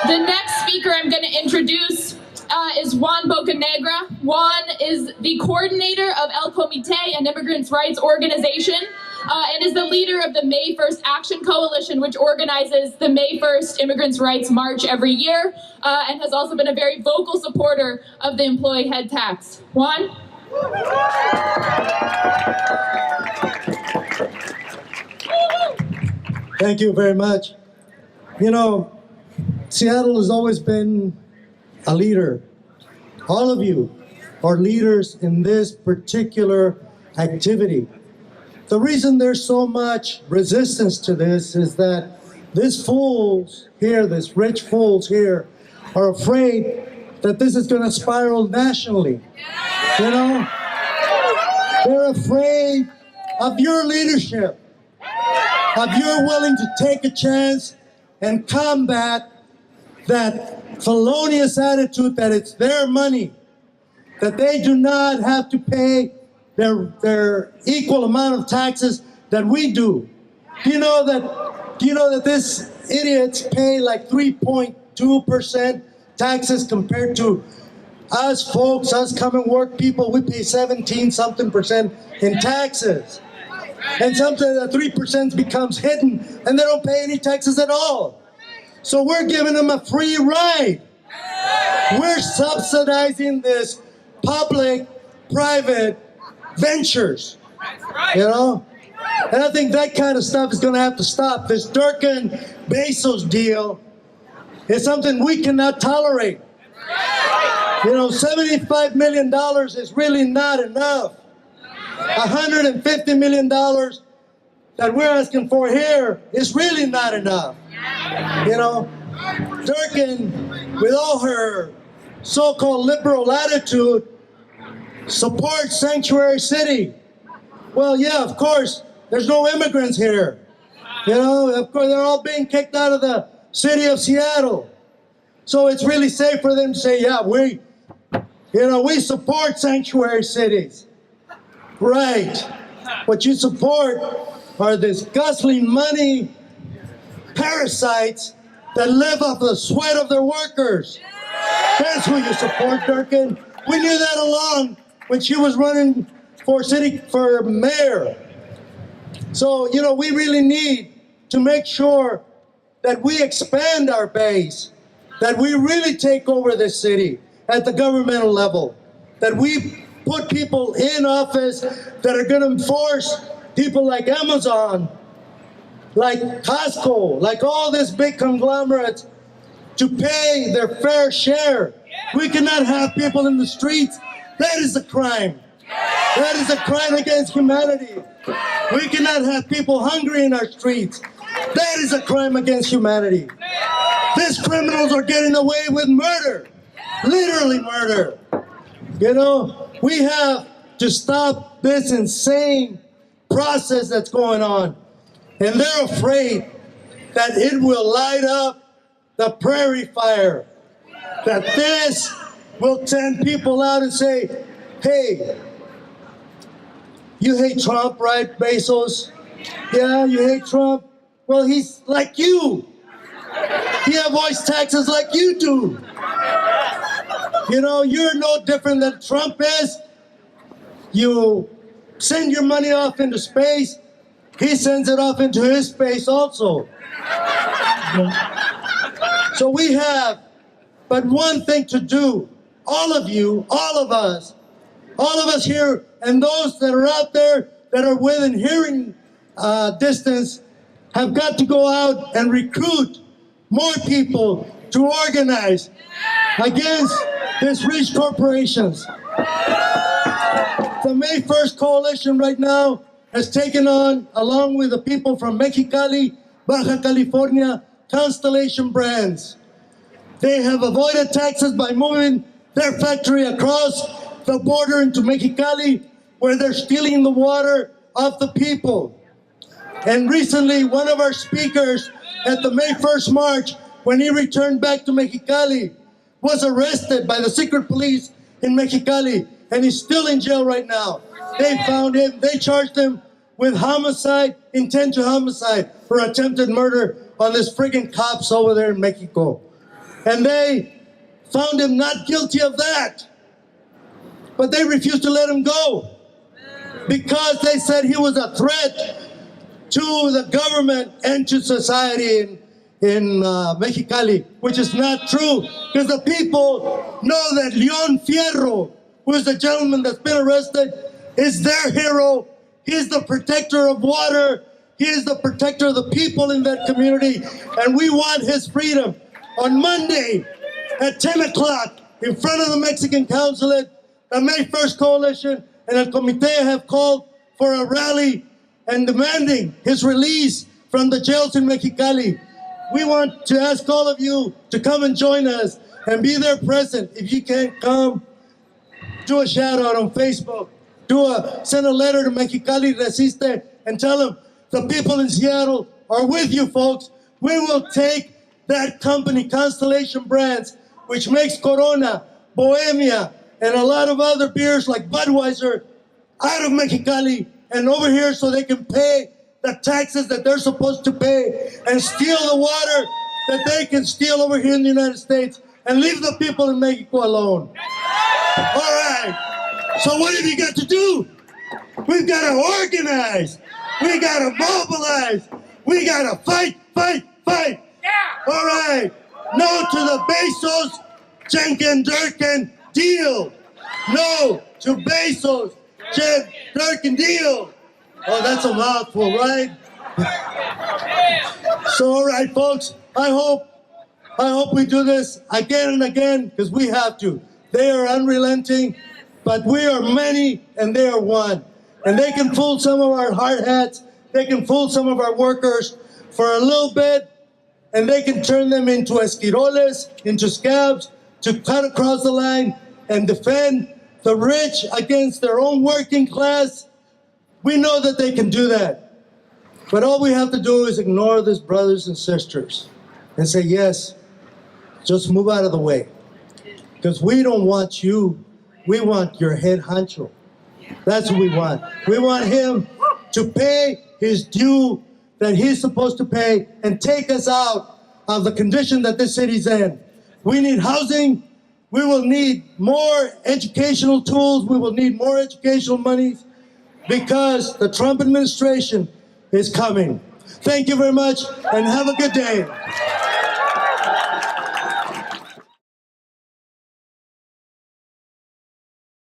The next speaker I'm going to introduce is Juan Bocanegra. Juan is the coordinator of El Comité, an immigrants' rights organization, and is the leader of the May 1st Action Coalition, which organizes the May 1st Immigrants' Rights March every year, and has also been a very vocal supporter of the employee head tax. Juan? Thank you very much. You know, Seattle has always been a leader. All of you are leaders in this particular activity. The reason there's so much resistance to this is that these fools here, these rich fools here, are afraid that this is going to spiral nationally. You know, they're afraid of your leadership, of your willing to take a chance and combat that felonious attitude that it's their money, that they do not have to pay their equal amount of taxes that we do. Do you know that these idiots pay like 3.2% taxes compared to us folks, us come and work people, we pay 17-something% in taxes. And sometimes that 3% becomes hidden and they don't pay any taxes at all. So we're giving them a free ride. We're subsidizing this public-private ventures, you know? And I think that kind of stuff is going to have to stop. This Durkin Bezos deal is something we cannot tolerate. You know, $75 million is really not enough. $150 million that we're asking for here is really not enough. You know, Durkin, with all her so-called liberal attitude, supports Sanctuary City. Well, yeah, of course, there's no immigrants here. You know, of course, they're all being kicked out of the city of Seattle. So it's really safe for them to say, yeah, we support sanctuary cities. Right. What you support are these guzzling money parasites that live off the sweat of their workers. That's who you support, Durkin. We knew that along when she was running for mayor. So, you know, we really need to make sure that we expand our base, that we really take over this city at the governmental level, that we put people in office that are going to enforce people like Amazon, like Costco, like all these big conglomerates to pay their fair share. We cannot have people in the streets. That is a crime. That is a crime against humanity. We cannot have people hungry in our streets. That is a crime against humanity. These criminals are getting away with murder, literally murder. You know, we have to stop this insane process that's going on. And they're afraid that it will light up the prairie fire, that this will send people out and say, hey, you hate Trump, right, Bezos? Yeah, you hate Trump? Well, he's like you. He avoids taxes like you do. You know, you're no different than Trump is. You send your money off into space. He sends it off into his space also. So we have but one thing to do. All of you, all of us here, and those that are out there that are within hearing distance, have got to go out and recruit more people to organize against these rich corporations. The May 1st Coalition right now has taken on, along with the people from Mexicali, Baja California, Constellation Brands. They have avoided taxes by moving their factory across the border into Mexicali, where they're stealing the water of the people. And recently, one of our speakers at the May 1st March, when he returned back to Mexicali, was arrested by the secret police in Mexicali, and he's still in jail right now. They found him, they charged him with homicide, intent to homicide, for attempted murder on this friggin' cops over there in Mexico. And they found him not guilty of that. But they refused to let him go because they said he was a threat to the government and to society in Mexicali, which is not true, because the people know that Leon Fierro, who is the gentleman that's been arrested, is their hero. He is the protector of water. He is the protector of the people in that community, and we want his freedom. On Monday at 10 o'clock, in front of the Mexican consulate, the May 1st Coalition and El Comité have called for a rally and demanding his release from the jails in Mexicali. We want to ask all of you to come and join us and be there present. If you can't come, do a shout out on Facebook. Send a letter to Mexicali Resiste and tell them the people in Seattle are with you, folks. We will take that company, Constellation Brands, which makes Corona, Bohemia, and a lot of other beers like Budweiser out of Mexicali and over here so they can pay the taxes that they're supposed to pay and steal the water that they can steal over here in the United States and leave the people in Mexico alone. All right. So what have you got to do? We've got to organize. We got to mobilize. We got to fight, fight, fight. All right. No to the Bezos, Jenkins, Durkin deal. No to Bezos, Durkin deal. Oh, that's a mouthful, right? So, all right, folks, I hope we do this again and again, because we have to. They are unrelenting, but we are many and they are one. And they can fool some of our hard hats, they can fool some of our workers for a little bit, and they can turn them into esquiroles, into scabs, to cut across the line and defend the rich against their own working class. We know that they can do that. But all we have to do is ignore this, brothers and sisters, and say, yes, just move out of the way. Because we don't want you. We want your head honcho. That's what we want. We want him to pay his due that he's supposed to pay and take us out of the condition that this city's in. We need housing. We will need more educational tools. We will need more educational monies, because the Trump administration is coming. Thank you very much, and have a good day.